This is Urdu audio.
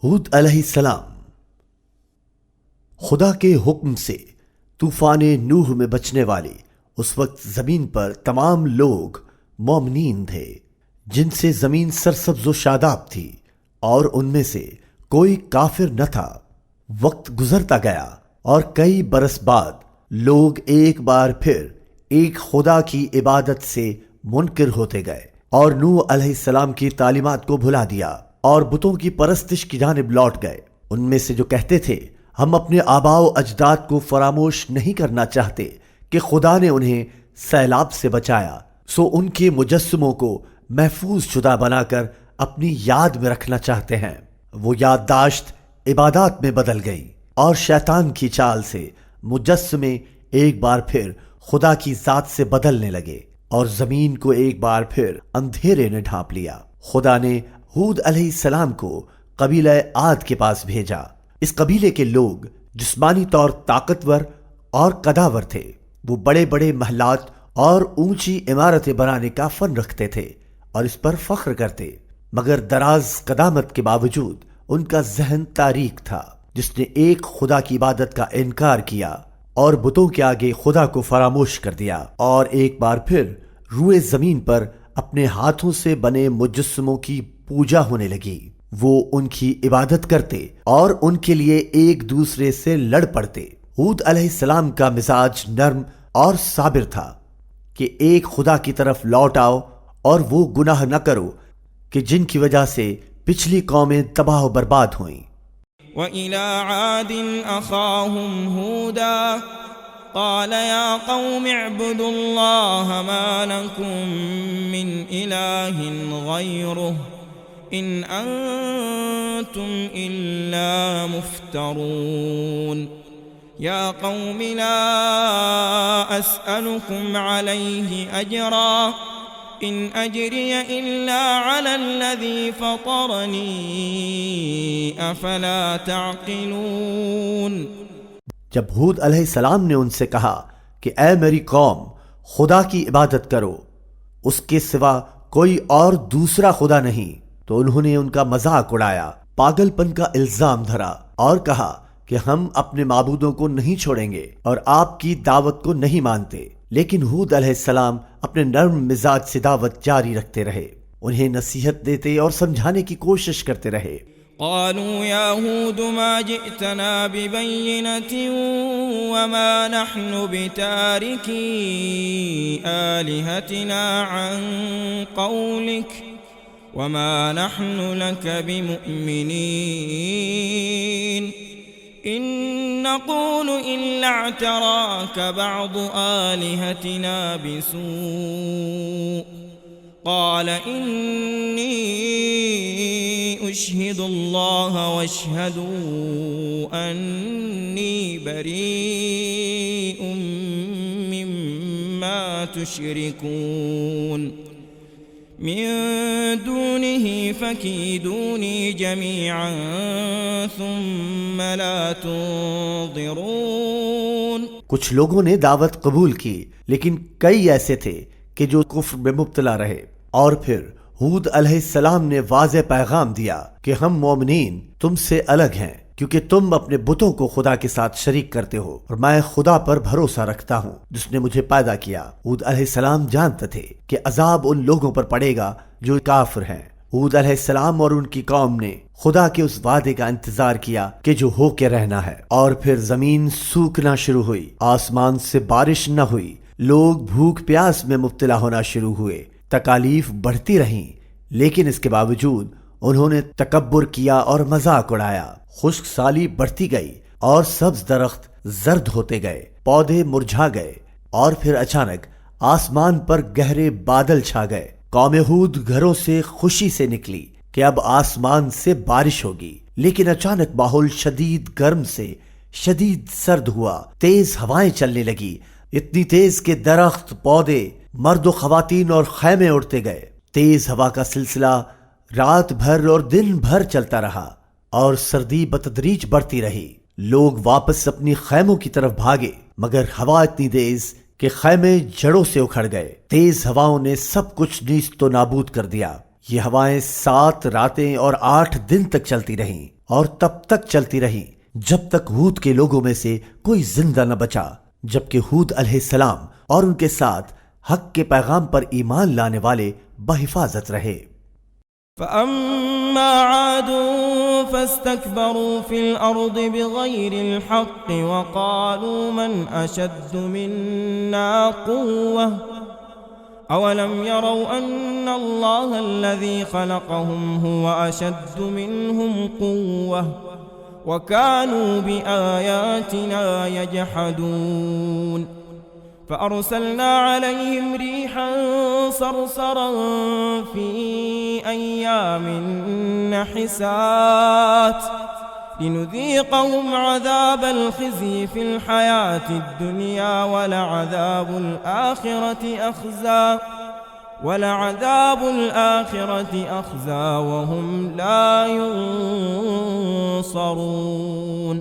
ہود علیہ السلام خدا کے حکم سے طوفان نوح میں بچنے والے اس وقت زمین پر تمام لوگ مومنین تھے، جن سے زمین سرسبز و شاداب تھی، اور ان میں سے کوئی کافر نہ تھا۔ وقت گزرتا گیا اور کئی برس بعد لوگ ایک بار پھر ایک خدا کی عبادت سے منکر ہوتے گئے اور نوح علیہ السلام کی تعلیمات کو بھلا دیا اور بتوں کی پرستش کی جانب لوٹ گئے۔ ان میں سے جو کہتے تھے ہم اپنے آباء و اجداد کو فراموش نہیں کرنا چاہتے کہ خدا نے انہیں سیلاب سے بچایا، سو ان کے مجسموں کو محفوظ شدہ بنا کر اپنی یاد میں رکھنا چاہتے ہیں۔ وہ یادداشت عبادات میں بدل گئی اور شیطان کی چال سے مجسمے ایک بار پھر خدا کی ذات سے بدلنے لگے اور زمین کو ایک بار پھر اندھیرے نے ڈھانپ لیا۔ خدا نے ہود علیہ السلام کو قبیلہ عاد کے پاس بھیجا۔ اس قبیلے کے لوگ جسمانی طور طاقتور اور قداور تھے۔ وہ بڑے بڑے محلات اور اونچی عمارتیں بنانے کا فن رکھتے تھے اور اس پر فخر کرتے، مگر دراز قدامت کے باوجود ان کا ذہن تاریک تھا۔ جس نے ایک خدا کی عبادت کا انکار کیا اور بتوں کے آگے خدا کو فراموش کر دیا، اور ایک بار پھر روئے زمین پر اپنے ہاتھوں سے بنے مجسموں کی پوجا ہونے لگی۔ وہ ان کی عبادت کرتے اور ان کے لیے ایک دوسرے سے لڑ پڑتے۔ ہود علیہ السلام کا مزاج نرم اور صابر تھا کہ ایک خدا کی طرف لوٹ آؤ اور وہ گناہ نہ کرو کہ جن کی وجہ سے پچھلی قومیں تباہ و برباد ہوئیں۔ وَإِلَىٰ عَادٍ أَخَاهُمْ هُودًا قَالَ يَا قَوْمِ اعْبُدُوا اللَّهَ مَا لَكُم مِّنْ إِلَٰهٍ غَيْرُهُ إِنْ أَنتُمْ إِلَّا مُفْتَرُونَ يَا قَوْمِ لَا أَسْأَلُكُمْ عَلَيْهِ أَجْرًا إِنْ أَجْرِيَ إِلَّا عَلَى الَّذِي فَطَرَنِي أَفَلَا تَعْقِلُونَ۔ جب ہود علیہ السلام نے ان سے کہا کہ اے میری قوم، خدا کی عبادت کرو، اس کے سوا کوئی اور دوسرا خدا نہیں، تو انہوں نے ان کا مذاق اڑایا، پاگل پن کا الزام دھرا اور کہا کہ ہم اپنے معبودوں کو نہیں چھوڑیں گے اور آپ کی دعوت کو نہیں مانتے۔ لیکن ہود علیہ السلام اپنے نرم مزاج سے دعوت جاری رکھتے رہے، انہیں نصیحت دیتے اور سمجھانے کی کوشش کرتے رہے۔ قالوا يا هود ما جئتنا ببينة وما نحن بتاركي آلهتنا عن قولك وما نحن لك بمؤمنين إن نقول إلا اعتراك بعض آلهتنا بسوء قال إني أشهد الله واشهدوا أني بريء مما تشركون من دونه فكيدوني جميعا ثم لا تنظرون۔ کچھ لوگوں نے دعوت قبول کی، لیکن کئی ایسے تھے کہ جو کفر میں مبتلا رہے، اور پھر ہود علیہ السلام نے واضح پیغام دیا کہ ہم مومنین تم سے الگ ہیں، کیونکہ تم اپنے بتوں کو خدا کے ساتھ شریک کرتے ہو، اور میں خدا پر بھروسہ رکھتا ہوں جس نے مجھے پیدا کیا۔ ہود علیہ السلام جانتے تھے کہ عذاب ان لوگوں پر پڑے گا جو کافر ہیں۔ ہود علیہ السلام اور ان کی قوم نے خدا کے اس وعدے کا انتظار کیا کہ جو ہو کے رہنا ہے، اور پھر زمین سوکھنا شروع ہوئی، آسمان سے بارش نہ ہوئی، لوگ بھوک پیاس میں مبتلا ہونا شروع ہوئے، تکالیف بڑھتی رہیں، لیکن اس کے باوجود انہوں نے تکبر کیا اور مذاق اڑایا۔ خشک سالی بڑھتی گئی اور سبز درخت زرد ہوتے گئے، پودے مرجھا گئے، اور پھر اچانک آسمان پر گہرے بادل چھا گئے۔ قوم ہود گھروں سے خوشی سے نکلی کہ اب آسمان سے بارش ہوگی، لیکن اچانک ماحول شدید گرم سے شدید سرد ہوا، تیز ہوائیں چلنے لگی، اتنی تیز کہ درخت، پودے، مرد و خواتین اور خیمے اڑتے گئے۔ تیز ہوا کا سلسلہ رات بھر اور دن بھر چلتا رہا اور سردی بتدریج بڑھتی رہی۔ لوگ واپس اپنی خیموں کی طرف بھاگے، مگر ہوا اتنی تیز کہ خیمے جڑوں سے اکھڑ گئے۔ تیز ہواؤں نے سب کچھ نیست و نابود کر دیا۔ یہ ہوائیں 7 راتیں اور 8 دن تک چلتی رہیں، اور تب تک چلتی رہیں جب تک ہود کے لوگوں میں سے کوئی زندہ نہ بچا، جبکہ ہود علیہ السلام اور ان کے ساتھ حق کے پیغام پر ایمان لانے والے بحفاظت رہے۔ فَأَمَّا عَادٌ فَاسْتَكْبَرُوا فِي الْأَرْضِ بِغَيْرِ الْحَقِّ وَقَالُوا مَنْ أَشَدُّ مِنَّا قُوَّةً أَوَلَمْ يَرَوْا أَنَّ اللَّهَ الَّذِي خَلَقَهُمْ هُوَ أَشَدُّ مِنْهُمْ قُوَّةً وَكَانُوا بِآيَاتِنَا يَجْحَدُونَ فَأَرْسَلْنَا عَلَيْهِمْ رِيحًا صَرْصَرًا فِي أَيَّامٍ نَحِسَاتٍ لِنُذِيقَهُمْ عَذَابَ الْخِزْيِ فِي الْحَيَاةِ الدُّنْيَا وَلَعَذَابُ الْآخِرَةِ أَخْزَىٰ وَهُمْ لَا يُنصَرُونَ۔